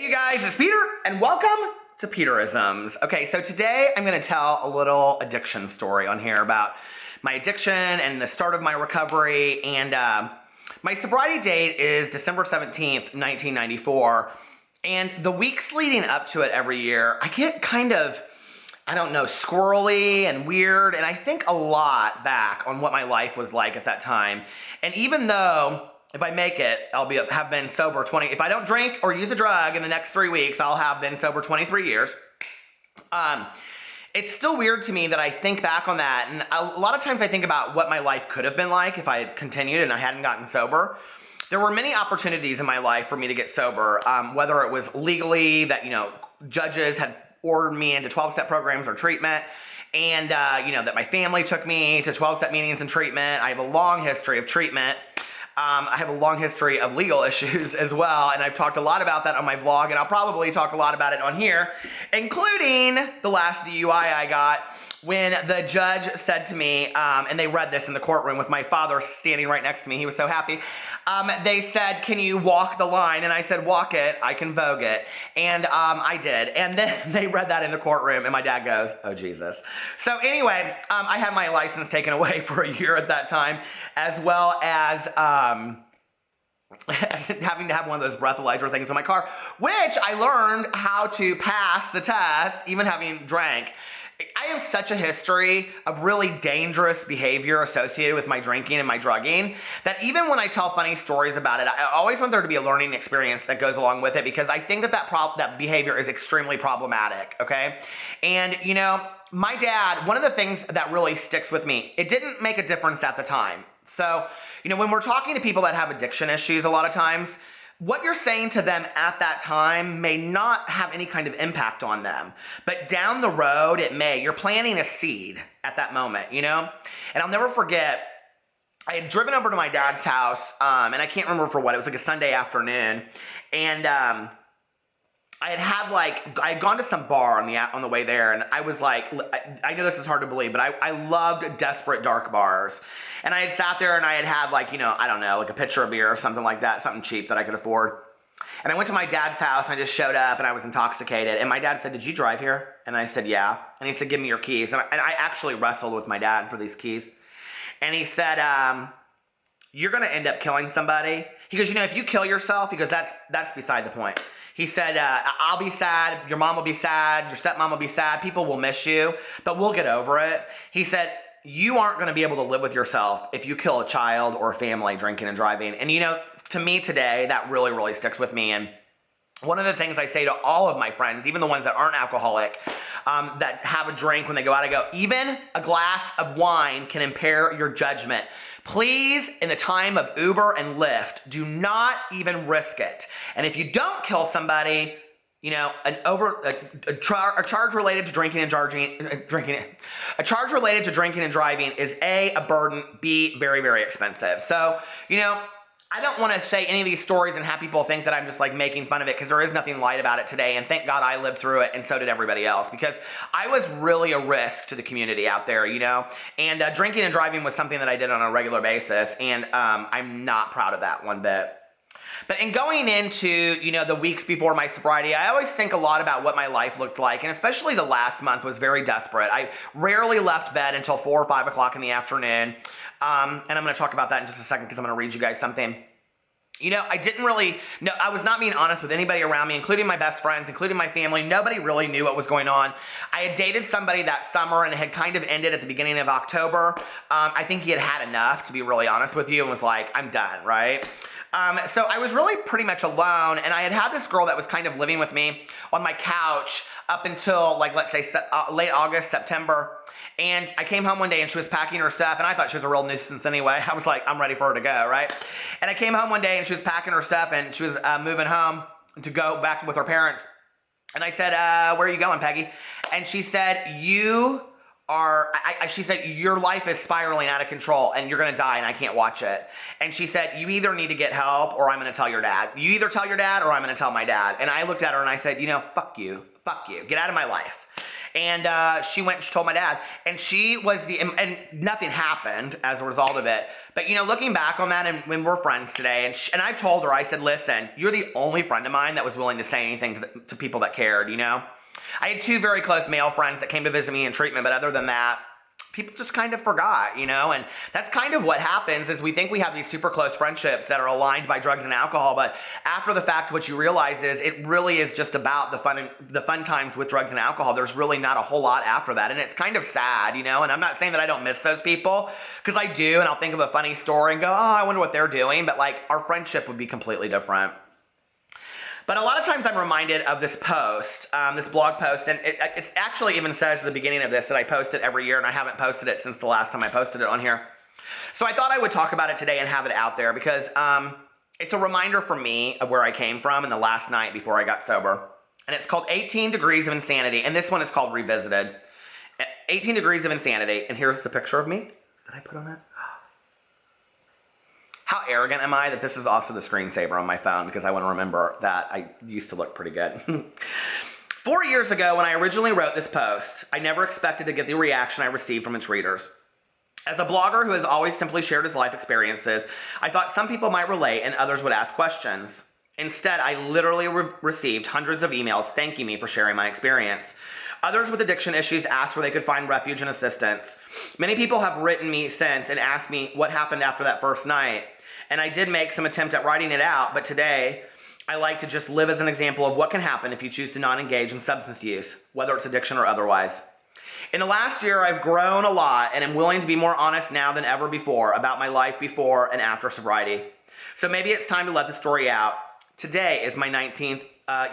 You guys, it's Peter, and welcome to Peterisms. Okay, so today I'm going to tell a little addiction story on here about my addiction and the start of my recovery. And my sobriety date is December 17th, 1994. And the weeks leading up to it every year, I get kind of, squirrely and weird. And I think a lot back on what my life was like at that time. And even though if I make it, have been sober 20. If I don't drink or use a drug in the next 3 weeks, I'll have been sober 23 years. It's still weird to me that I think back on that. And a lot of times I think about what my life could have been like if I had continued and I hadn't gotten sober. There were many opportunities in my life for me to get sober, whether it was legally that, judges had ordered me into 12-step programs or treatment. And, that my family took me to 12-step meetings and treatment. I have a long history of treatment. I have a long history of legal issues as well, and I've talked a lot about that on my vlog, and I'll probably talk a lot about it on here, including the last DUI I got when the judge said to me, and they read this in the courtroom with my father standing right next to me. He was so happy. They said, "Can you walk the line?" And I said, "Walk it, I can vogue it." And I did. And then they read that in the courtroom, and my dad goes, "Oh, Jesus." So anyway, I had my license taken away for a year at that time, as well as having to have one of those breathalyzer things in my car, which I learned how to pass the test, even having drank. I have such a history of really dangerous behavior associated with my drinking and my drugging that even when I tell funny stories about it, I always want there to be a learning experience that goes along with it, because I think that behavior is extremely problematic, okay? And, my dad, one of the things that really sticks with me, it didn't make a difference at the time. So, when we're talking to people that have addiction issues a lot of times, what you're saying to them at that time may not have any kind of impact on them, but down the road it may. You're planting a seed at that moment, And I'll never forget, I had driven over to my dad's house, and I can't remember for what. It was like a Sunday afternoon, and I had gone to some bar on the way there, and I was like, I know this is hard to believe, but I loved desperate dark bars. And I had sat there and I had like a pitcher of beer or something like that, something cheap that I could afford. And I went to my dad's house and I just showed up and I was intoxicated. And my dad said, "Did you drive here?" And I said, "Yeah." And he said, "Give me your keys." And I actually wrestled with my dad for these keys. And he said, "You're going to end up killing somebody." He goes, "If you kill yourself," he goes, that's beside the point. He said, "I'll be sad, your mom will be sad, your stepmom will be sad, people will miss you, but we'll get over it." He said, "You aren't going to be able to live with yourself if you kill a child or a family drinking and driving." And to me today, that really, really sticks with me. And one of the things I say to all of my friends, even the ones that aren't alcoholic, that have a drink when they go out, I go, even a glass of wine can impair your judgment. Please, in the time of Uber and Lyft, do not even risk it. And if you don't kill somebody, a charge related to drinking and driving is a burden, B, very, very expensive. So, I don't want to say any of these stories and have people think that I'm just like making fun of it, because there is nothing light about it today. And thank God I lived through it, and so did everybody else, because I was really a risk to the community out there, And drinking and driving was something that I did on a regular basis, and I'm not proud of that one bit. But in going into, the weeks before my sobriety, I always think a lot about what my life looked like, and especially the last month was very desperate. I rarely left bed until 4 or 5 o'clock in the afternoon, and I'm going to talk about that in just a second, because I'm going to read you guys something. I was not being honest with anybody around me, including my best friends, including my family. Nobody really knew what was going on. I had dated somebody that summer, and it had kind of ended at the beginning of October. I think he had had enough, to be really honest with you, and was like, "I'm done," right? So I was really pretty much alone, and I had this girl that was kind of living with me on my couch up until, let's say, late August, September. And I came home one day and she was packing her stuff, and I thought she was a real nuisance anyway. I was like, I'm ready for her to go, right? And I came home one day and she was packing her stuff, and she was moving home to go back with her parents. And I said, "Where are you going, Peggy?" And she said, she said, "Your life is spiraling out of control and you're going to die and I can't watch it." And she said, "You either need to get help or I'm going to tell your dad. You either tell your dad or I'm going to tell my dad." And I looked at her and I said, fuck you, get out of my life. And she went and she told my dad. And she was and nothing happened as a result of it. But, looking back on that, and when we're friends today, and I've told her, I said, listen, you're the only friend of mine that was willing to say anything to people that cared, I had 2 very close male friends that came to visit me in treatment, but other than that, people just kind of forgot, and that's kind of what happens is we think we have these super close friendships that are aligned by drugs and alcohol, but after the fact, what you realize is it really is just about the fun times with drugs and alcohol. There's really not a whole lot after that, and it's kind of sad, and I'm not saying that I don't miss those people, because I do, and I'll think of a funny story and go, oh, I wonder what they're doing, but like our friendship would be completely different. But a lot of times I'm reminded of this post, this blog post, and it actually even says at the beginning of this that I post it every year, and I haven't posted it since the last time I posted it on here. So I thought I would talk about it today and have it out there because it's a reminder for me of where I came from in the last night before I got sober. And it's called 18 Degrees of Insanity, and this one is called Revisited. 18 Degrees of Insanity, and here's the picture of me. Did I put on that? How arrogant am I that this is also the screensaver on my phone because I want to remember that I used to look pretty good. 4 years ago when I originally wrote this post, I never expected to get the reaction I received from its readers. As a blogger who has always simply shared his life experiences, I thought some people might relate and others would ask questions. Instead, I literally received hundreds of emails thanking me for sharing my experience. Others with addiction issues asked where they could find refuge and assistance. Many people have written me since and asked me what happened after that first night. And I did make some attempt at writing it out, but today I like to just live as an example of what can happen if you choose to not engage in substance use, whether it's addiction or otherwise. In the last year, I've grown a lot and am willing to be more honest now than ever before about my life before and after sobriety. So maybe it's time to let the story out. Today is my 19th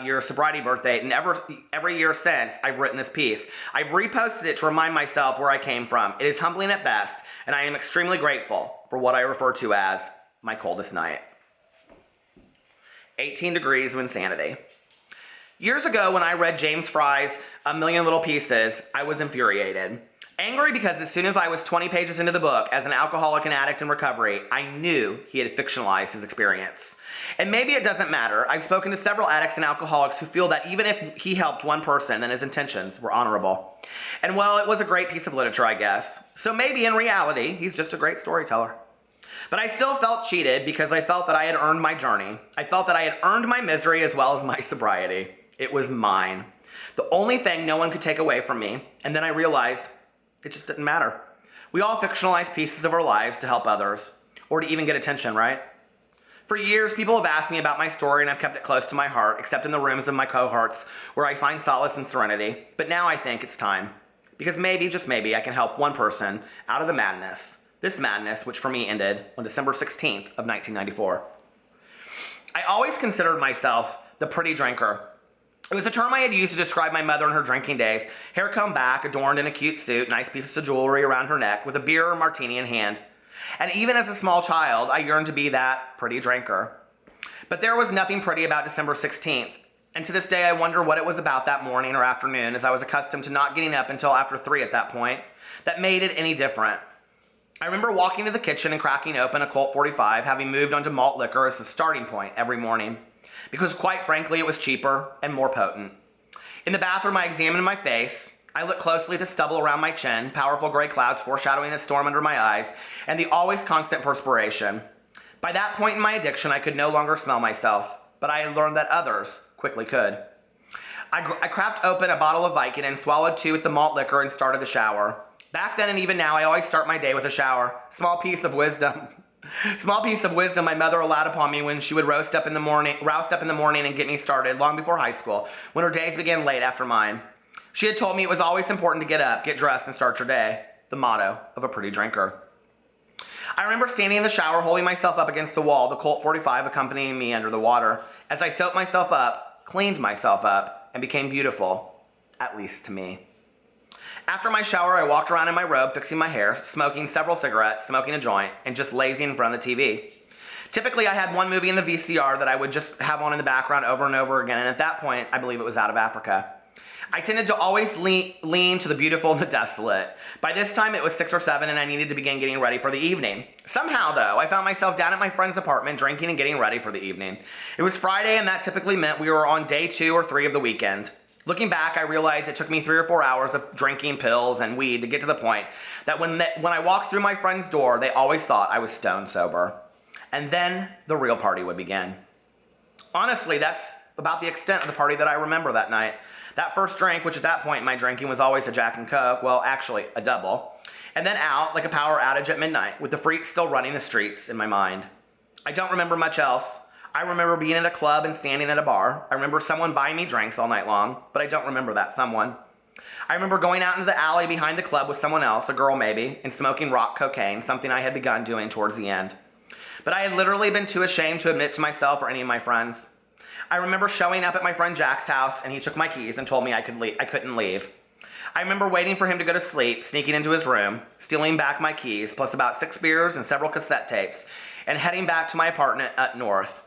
year sobriety birthday, and every year since, I've written this piece. I've reposted it to remind myself where I came from. It is humbling at best, and I am extremely grateful for what I refer to as my coldest night. 18 Degrees of Insanity. Years ago, when I read James Fry's A Million Little Pieces, I was infuriated. Angry because as soon as I was 20 pages into the book, as an alcoholic and addict in recovery, I knew he had fictionalized his experience. And maybe it doesn't matter. I've spoken to several addicts and alcoholics who feel that even if he helped one person, then his intentions were honorable. And well, it was a great piece of literature, I guess. So maybe in reality, he's just a great storyteller. But I still felt cheated because I felt that I had earned my journey. I felt that I had earned my misery as well as my sobriety. It was mine. The only thing no one could take away from me. And then I realized it just didn't matter. We all fictionalize pieces of our lives to help others, or to even get attention, right? For years, people have asked me about my story, and I've kept it close to my heart, except in the rooms of my cohorts, where I find solace and serenity. But now I think it's time. Because maybe, just maybe, I can help one person out of the madness. This madness, which for me ended on December 16th of 1994. I always considered myself the pretty drinker. It was a term I had used to describe my mother in her drinking days. Hair combed back, adorned in a cute suit, nice piece of jewelry around her neck, with a beer or martini in hand. And even as a small child, I yearned to be that pretty drinker. But there was nothing pretty about December 16th. And to this day, I wonder what it was about that morning or afternoon, as I was accustomed to not getting up until after 3 at that point, that made it any different. I remember walking to the kitchen and cracking open a Colt 45, having moved onto malt liquor as the starting point every morning. Because quite frankly, it was cheaper and more potent. In the bathroom, I examined my face. I looked closely at the stubble around my chin, powerful gray clouds foreshadowing a storm under my eyes, and the always constant perspiration. By that point in my addiction, I could no longer smell myself, but I had learned that others quickly could. I cracked open a bottle of Vicodin, swallowed 2 with the malt liquor, and started the shower. Back then and even now, I always start my day with a shower. Small piece of wisdom my mother allowed upon me when she would roust up in the morning and get me started long before high school, when her days began late after mine. She had told me it was always important to get up, get dressed, and start your day, the motto of a pretty drinker. I remember standing in the shower, holding myself up against the wall, the Colt 45 accompanying me under the water, as I soaped myself up, cleaned myself up, and became beautiful, at least to me. After my shower, I walked around in my robe, fixing my hair, smoking several cigarettes, smoking a joint, and just lazing in front of the TV. Typically, I had one movie in the VCR that I would just have on in the background over and over again, and at that point, I believe it was Out of Africa. I tended to always lean to the beautiful and the desolate. By this time, it was 6 or 7, and I needed to begin getting ready for the evening. Somehow, though, I found myself down at my friend's apartment, drinking and getting ready for the evening. It was Friday, and that typically meant we were on day 2 or 3 of the weekend. Looking back, I realized it took me 3 or 4 hours of drinking pills and weed to get to the point that when I walked through my friend's door, they always thought I was stone sober. And then the real party would begin. Honestly, that's about the extent of the party that I remember that night. That first drink, which at that point in my drinking was always a Jack and Coke, well, actually a double, and then out like a power outage at midnight with the freaks still running the streets in my mind. I don't remember much else. I remember being at a club and standing at a bar. I remember someone buying me drinks all night long, but I don't remember that someone. I remember going out into the alley behind the club with someone else, a girl maybe, and smoking rock cocaine, something I had begun doing towards the end. But I had literally been too ashamed to admit to myself or any of my friends. I remember showing up at my friend Jack's house, and he took my keys and told me I couldn't leave. I remember waiting for him to go to sleep, sneaking into his room, stealing back my keys, plus about 6 beers and several cassette tapes, and heading back to my apartment up north.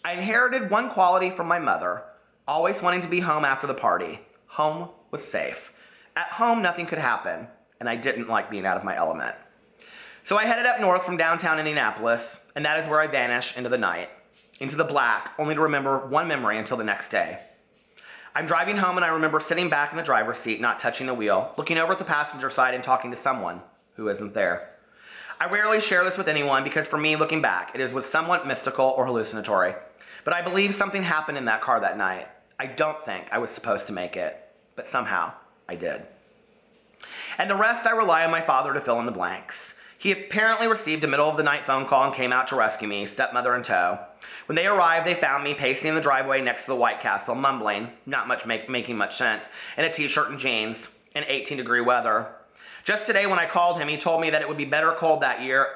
I inherited one quality from my mother, always wanting to be home after the party. Home was safe. At home, nothing could happen, and I didn't like being out of my element. So I headed up north from downtown Indianapolis, and that is where I vanished into the night, into the black, only to remember one memory until the next day. I'm driving home, and I remember sitting back in the driver's seat, not touching the wheel, looking over at the passenger side and talking to someone who isn't there. I rarely share this with anyone because for me, looking back, it was somewhat mystical or hallucinatory. But I believe something happened in that car that night. I don't think I was supposed to make it, but somehow I did. And the rest I rely on my father to fill in the blanks. He apparently received a middle-of-the-night phone call and came out to rescue me, stepmother in tow. When they arrived, they found me pacing in the driveway next to the White Castle, mumbling, not much making much sense, in a t-shirt and jeans, in 18-degree weather. Just today when I called him, he told me that it was bitter cold that year,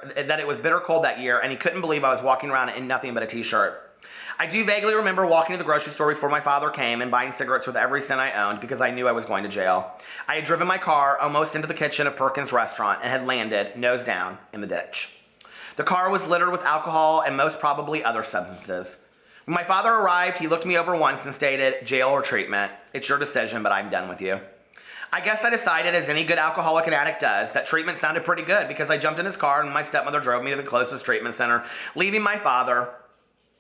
and he couldn't believe I was walking around in nothing but a t-shirt. I do vaguely remember walking to the grocery store before my father came and buying cigarettes with every cent I owned because I knew I was going to jail. I had driven my car almost into the kitchen of Perkins' restaurant and had landed, nose down, in the ditch. The car was littered with alcohol and most probably other substances. When my father arrived, he looked me over once and stated, "Jail or treatment. It's your decision, but I'm done with you." I guess I decided, as any good alcoholic and addict does, that treatment sounded pretty good because I jumped in his car and my stepmother drove me to the closest treatment center, leaving my father,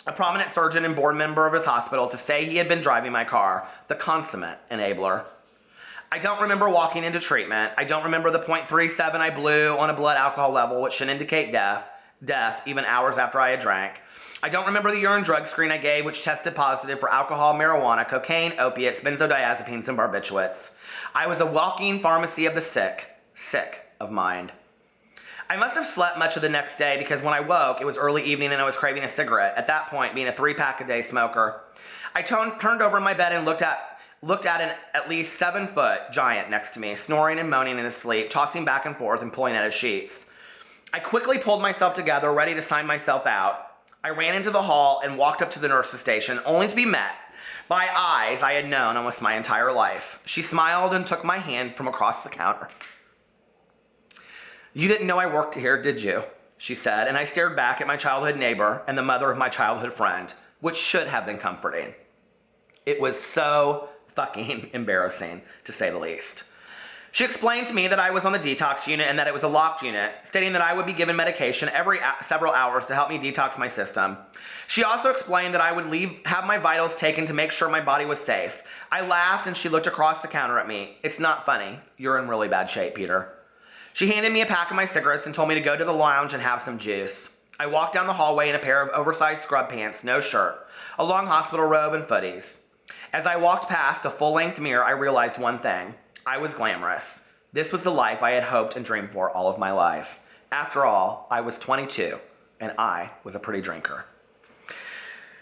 a prominent surgeon and board member of his hospital, to say he had been driving my car, the consummate enabler. I don't remember walking into treatment. I don't remember the .37 I blew on a blood alcohol level, which should indicate death even hours after I had drank. I don't remember the urine drug screen I gave, which tested positive for alcohol, marijuana, cocaine, opiates, benzodiazepines, and barbiturates. I was a walking pharmacy of the sick of mind. I must have slept much of the next day because when I woke, it was early evening and I was craving a cigarette, at that point being a 3-pack-a-day smoker. I turned over in my bed and looked at an at least 7-foot giant next to me, snoring and moaning in his sleep, tossing back and forth and pulling at his sheets. I quickly pulled myself together, ready to sign myself out. I ran into the hall and walked up to the nurse's station, only to be met by eyes I had known almost my entire life. She smiled and took my hand from across the counter. "You didn't know I worked here, did you?" she said, and I stared back at my childhood neighbor and the mother of my childhood friend, which should have been comforting. It was so fucking embarrassing, to say the least. She explained to me that I was on the detox unit and that it was a locked unit, stating that I would be given medication every several hours to help me detox my system. She also explained that I would have my vitals taken to make sure my body was safe. I laughed and she looked across the counter at me. "It's not funny. You're in really bad shape, Peter." She handed me a pack of my cigarettes and told me to go to the lounge and have some juice. I walked down the hallway in a pair of oversized scrub pants, no shirt, a long hospital robe, and footies. As I walked past a full-length mirror, I realized one thing. I was glamorous. This was the life I had hoped and dreamed for all of my life. After all, I was 22, and I was a pretty drinker.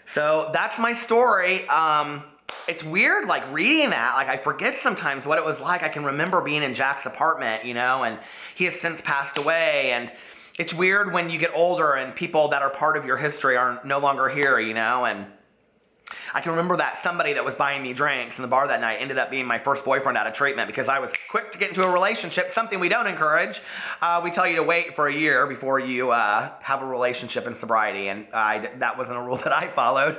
So that's my story. It's weird, like, reading that. Like, I forget sometimes what it was like. I can remember being in Jack's apartment, and he has since passed away. And it's weird when you get older and people that are part of your history are no longer here, and I can remember that somebody that was buying me drinks in the bar that night ended up being my first boyfriend out of treatment because I was quick to get into a relationship, something we don't encourage. We tell you to wait for a year before you have a relationship in sobriety, and that wasn't a rule that I followed.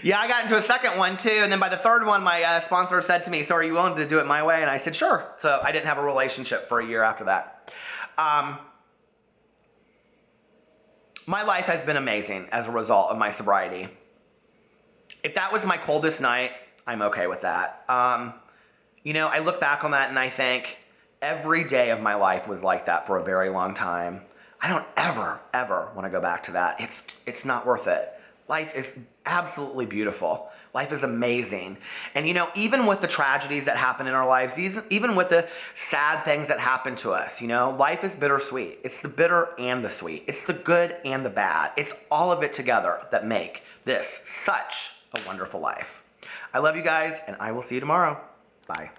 Yeah, I got into a second one too, and then by the third one, my sponsor said to me, "So are you willing to do it my way?" And I said, "Sure." So I didn't have a relationship for a year after that. My life has been amazing as a result of my sobriety. If that was my coldest night, I'm okay with that. You know, I look back on that and I think every day of my life was like that for a very long time. I don't ever want to go back to that. It's not worth it. Life is absolutely beautiful. Life is amazing. And you know, even with the tragedies that happen in our lives, even with the sad things that happen to us, you know, life is bittersweet. It's the bitter and the sweet. It's the good and the bad. It's all of it together that make this such a wonderful life. I love you guys, and I will see you tomorrow. Bye.